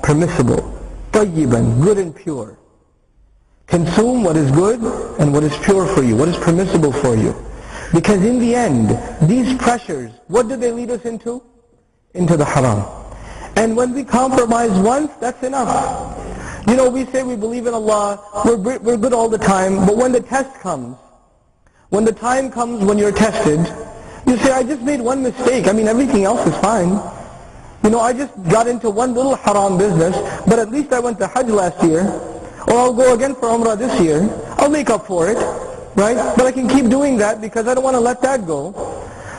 permissible, طيبا, good and pure. Consume what is good and what is pure for you, what is permissible for you. Because in the end, these pressures, what do they lead us into? Into the haram. And when we compromise once, that's enough. You know, we say we believe in Allah, we're good all the time, but when the test comes, when the time comes when you're tested, you say, I just made one mistake. I mean, everything else is fine. You know, I just got into one little haram business, but at least I went to Hajj last year, or I'll go again for Umrah this year. I'll make up for it, right? But I can keep doing that because I don't want to let that go.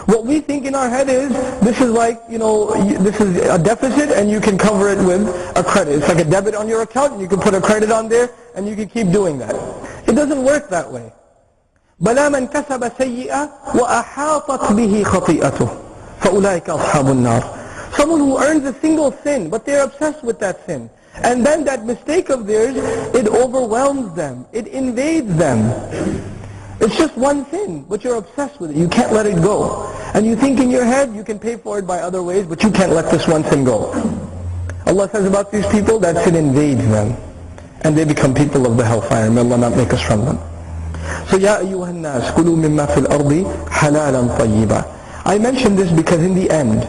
What we think in our head is, this is like, you know, this is a deficit and you can cover it with a credit. It's like a debit on your account and you can put a credit on there and you can keep doing that. It doesn't work that way. بَلَا مَنْ كَسَبَ سَيِّئَةً وَأَحَاطَتْ بِهِ خَطِيئَتُهُ فَأُولَٰئِكَ أَصْحَابُ النَّارِ. Someone who earns a single sin, but they're obsessed with that sin. And then that mistake of theirs, it overwhelms them. It invades them. It's just one sin, but you're obsessed with it. You can't let it go. And you think in your head you can pay for it by other ways, but you can't let this one sin go. Allah says about these people, that sin invades them. And they become people of the hellfire. May Allah not make us from them. So, يَا أَيُّهَا النَّاسِ كُلُوا مِمَّا فِي الْأَرْضِ حَلَالًا طَيِّبًا. I mention this because in the end,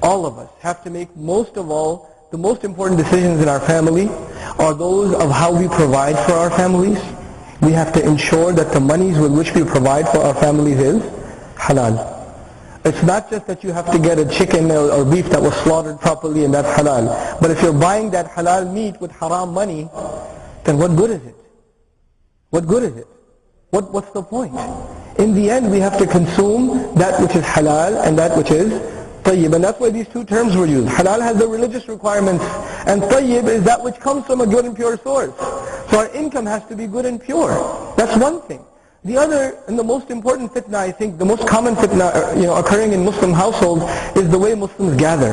all of us have to make most of all, the most important decisions in our family are those of how we provide for our families. We have to ensure that the monies with which we provide for our families is halal. It's not just that you have to get a chicken or beef that was slaughtered properly and that's halal. But if you're buying that halal meat with haram money, then what good is it? What good is it? What's the point? In the end, we have to consume that which is halal and that which is tayyib. And that's why these two terms were used. Halal has the religious requirements, and tayyib is that which comes from a good and pure source. So our income has to be good and pure. That's one thing. The other, and the most important fitna, I think, the most common fitna occurring in Muslim households is the way Muslims gather.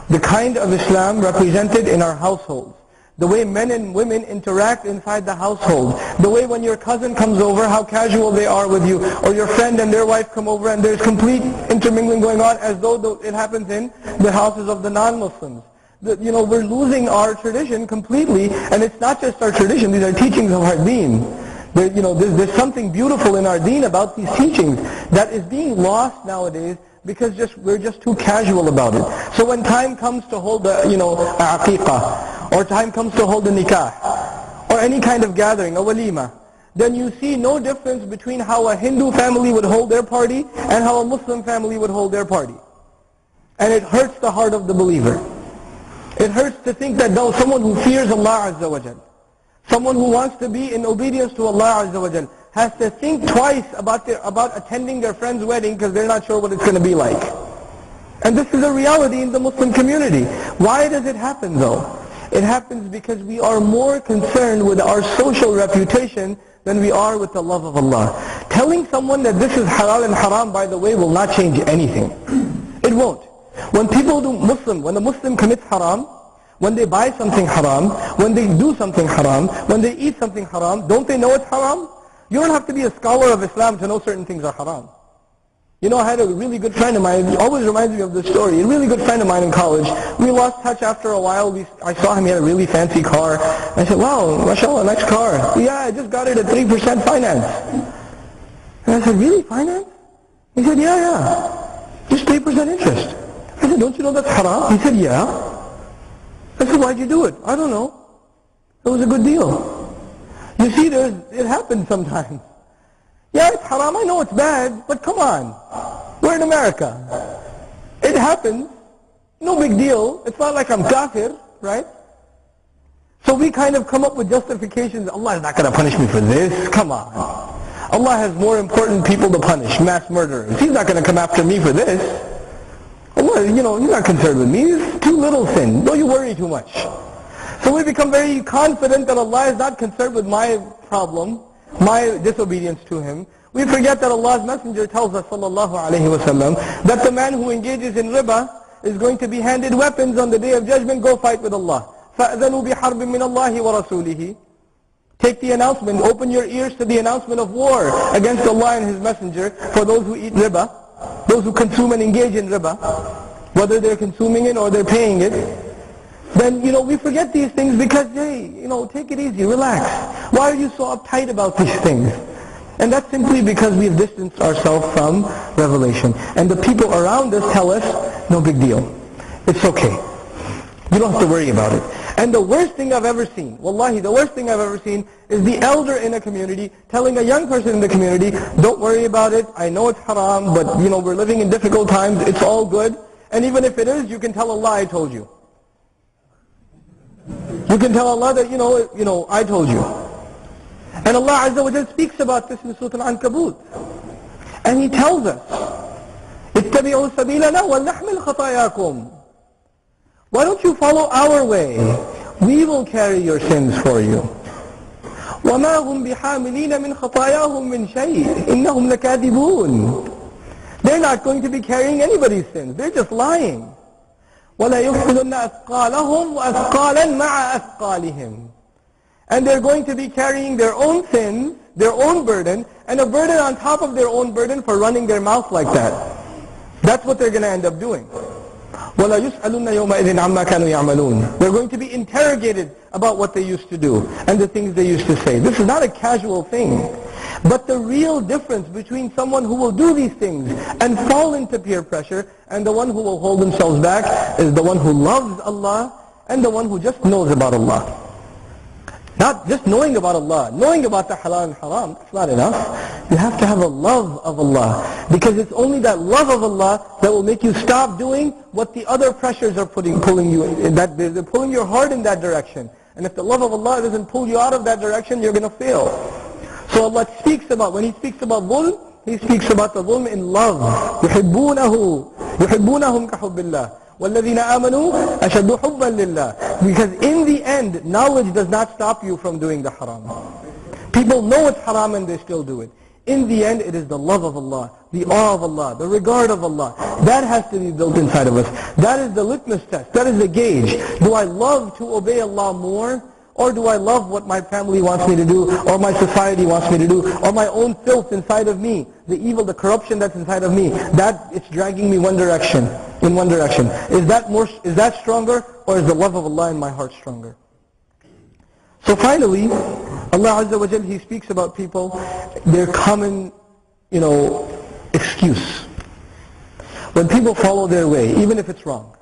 The kind of Islam represented in our households. The way men and women interact inside the household. The way when your cousin comes over, how casual they are with you. Or your friend and their wife come over and there's complete intermingling going on as though it happens in the houses of the non-Muslims. We're losing our tradition completely, and it's not just our tradition, these are teachings of our deen. There's something beautiful in our deen about these teachings that is being lost nowadays because we're just too casual about it. So when time comes to hold a aqiqah, or time comes to hold a nikah, or any kind of gathering, a walima, then you see no difference between how a Hindu family would hold their party and how a Muslim family would hold their party. And it hurts the heart of the believer. It hurts to think that though someone who fears Allah Azza wa Jal, someone who wants to be in obedience to Allah Azza wa Jal, has to think twice about attending their friend's wedding because they're not sure what it's going to be like. And this is a reality in the Muslim community. Why does it happen though? It happens because we are more concerned with our social reputation than we are with the love of Allah. Telling someone that this is halal and haram, by the way, will not change anything. It won't. When a Muslim commits haram, when they buy something haram, when they do something haram, when they eat something haram, don't they know it's haram? You don't have to be a scholar of Islam to know certain things are haram. I had a really good friend of mine, he always reminds me of this story, a really good friend of mine in college. We lost touch after a while. I saw him, he had a really fancy car. I said, wow, mashallah, nice car. Yeah, I just got it at 3% finance. And I said, really, finance? He said, yeah, just 3% interest. I said, don't you know that's haram? He said, yeah. I said, why'd you do it? I don't know. It was a good deal. You see, it happens sometimes. Yeah, it's haram, I know it's bad, but come on. We're in America. It happens. No big deal. It's not like I'm kafir, right? So we kind of come up with justifications. Allah is not going to punish me for this. Come on. Allah has more important people to punish, mass murderers. He's not going to come after me for this. Allah, He's not concerned with me. It's too little sin. Don't you worry too much. So we become very confident that Allah is not concerned with my problem, my disobedience to Him. We forget that Allah's Messenger tells us, sallallahu alayhi wa sallam, that the man who engages in riba is going to be handed weapons on the Day of Judgment. Go fight with Allah. فَأْذَنُوا بِحَرْبٍ مِّنَ اللَّهِ وَرَسُولِهِ. Take the announcement, open your ears to the announcement of war against Allah and His Messenger for those who eat riba, those who consume and engage in riba, whether they're consuming it or they're paying it. then, we forget these things because, hey, take it easy, relax. Why are you so uptight about these things? And that's simply because we've distanced ourselves from revelation. And the people around us tell us, no big deal. It's okay. You don't have to worry about it. And the worst thing I've ever seen, wallahi, the worst thing I've ever seen is the elder in a community telling a young person in the community, don't worry about it, I know it's haram, but we're living in difficult times, it's all good. And even if it is, you can tell Allah I told you. You can tell Allah that, I told you. And Allah Azza wa Jal speaks about this in Surah Al-Ankabut. And He tells us, اتَّبِعُوا سَبِيلَنَا وَلْنَحْمِلْ خَطَايَاكُمْ. Why don't you follow our way? We will carry your sins for you. وَمَا هُمْ بِحَامِلِينَ مِنْ خَطَايَاهُمْ مِنْ شَيْءٍ إِنَّهُمْ لَكَاذِبُونَ. They're not going to be carrying anybody's sins. They're just lying. وَلَا يُحْمِلُنَّ أَثْقَالَهُمْ وَأَثْقَالًا مَعَ أَثْقَالِهِمْ. And they're going to be carrying their own sins, their own burden, and a burden on top of their own burden for running their mouth like that. That's what they're going to end up doing. وَلَا يُسْأَلُنَّ يَوْمَئِذٍ عَمَّا كَانُوا يَعْمَلُونَ. They're going to be interrogated about what they used to do and the things they used to say. This is not a casual thing. But the real difference between someone who will do these things and fall into peer pressure and the one who will hold themselves back is the one who loves Allah and the one who just knows about Allah. Not just knowing about Allah, knowing about the halal and haram, that's not enough. You have to have a love of Allah. Because it's only that love of Allah that will make you stop doing what the other pressures are pulling you in. They're pulling your heart in that direction. And if the love of Allah doesn't pull you out of that direction, you're going to fail. So Allah speaks about, when He speaks about dhulm, He speaks about the dhulm in love. يُحِبُّونَهُمْ كَحُبِّ اللَّهِ وَالَّذِينَ آمَنُوا أَشَدُّ حُبًّا لِلَّهِ. Because in the end, knowledge does not stop you from doing the haram. People know it's haram and they still do it. In the end, it is the love of Allah, the awe of Allah, the regard of Allah. That has to be built inside of us. That is the litmus test. That is the gauge. Do I love to obey Allah more? Or do I love what my family wants me to do, or my society wants me to do, or my own filth inside of me, the evil, the corruption that's inside of me, that it's dragging me in one direction. Is that stronger, or is the love of Allah in my heart stronger? So finally, Allah Azza wa Jal, He speaks about people, their common, excuse. When people follow their way, even if it's wrong.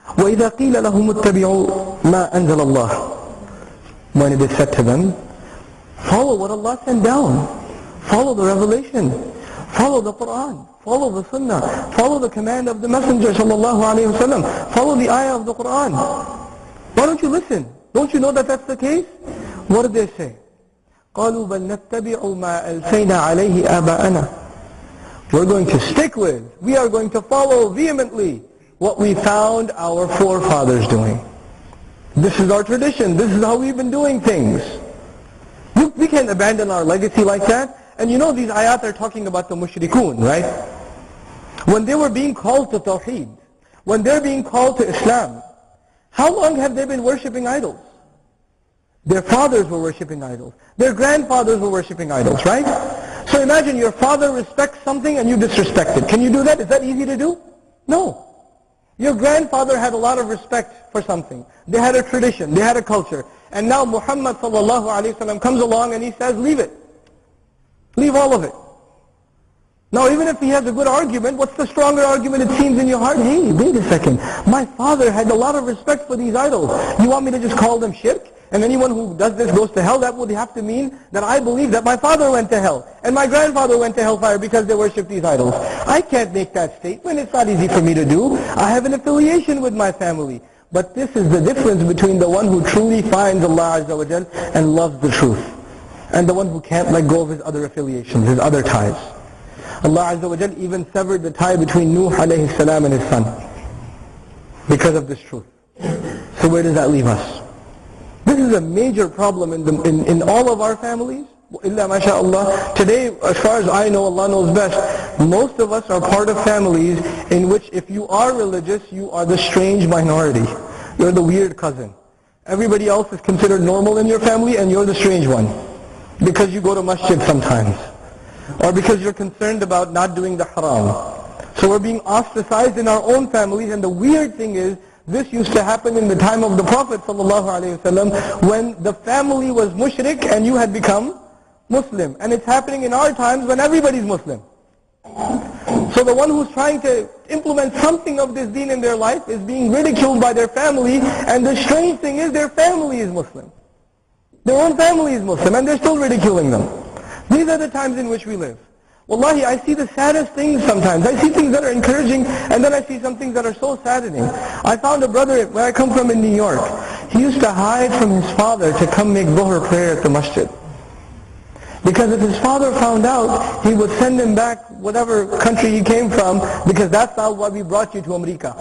وَإِذَا قِيلَ لَهُمُ اتَّبِعُوا مَا أَنزَلَ اللَّهُ. When it is said to them, follow what Allah sent down. Follow the revelation. Follow the Quran. Follow the Sunnah. Follow the command of the Messenger sallallahu alayhi wa sallam. Follow the ayah of the Quran. Why don't you listen? Don't you know that that's the case? What did they say? قَالُوا بَلْ نَتَّبِعُ مَا أَلْفَيْنَا عَلَيْهِ آبَاءَنَا. We're going to stick with, we are going to follow vehemently what we found our forefathers doing. This is our tradition. This is how we've been doing things. We can't abandon our legacy like that. And these ayat are talking about the mushrikun, right? When they were being called to Tawheed, when they're being called to Islam, how long have they been worshipping idols? Their fathers were worshipping idols. Their grandfathers were worshipping idols, right? So imagine your father respects something and you disrespect it. Can you do that? Is that easy to do? No. Your grandfather had a lot of respect for something. They had a tradition, they had a culture. And now Muhammad sallallahu alayhi wa sallam comes along and he says, leave it. Leave all of it. Now even if he has a good argument, what's the stronger argument it seems in your heart? Hey, wait a second. My father had a lot of respect for these idols. You want me to just call them shirk? And anyone who does this goes to hell? That would have to mean that I believe that my father went to hell and my grandfather went to hellfire because they worship these idols. I can't make that statement. It's not easy for me to do. I have an affiliation with my family. But this is the difference between the one who truly finds Allah Azza wa Jal and loves the truth, and the one who can't let go of his other affiliations, his other ties. Allah Azza wa Jal even severed the tie between Nuh alayhi salam and his son because of this truth. So where does that leave us? This is a major problem in all of our families. Illa masha'Allah. Today, as far as I know, Allah knows best, most of us are part of families in which if you are religious, you are the strange minority. You're the weird cousin. Everybody else is considered normal in your family and you're the strange one. Because you go to masjid sometimes. Or because you're concerned about not doing the haram. So we're being ostracized in our own families, and the weird thing is, This used to happen in the time of the Prophet ﷺ when the family was mushrik and you had become Muslim. And it's happening in our times when everybody's Muslim. So the one who's trying to implement something of this deen in their life is being ridiculed by their family, and the strange thing is their family is Muslim. Their own family is Muslim and they're still ridiculing them. These are the times in which we live. Wallahi, I see the saddest things sometimes. I see things that are encouraging, and then I see some things that are so saddening. I found a brother where I come from in New York. He used to hide from his father to come make Dhuhr prayer at the masjid. Because if his father found out, he would send him back whatever country he came from, because that's not why we brought you to America.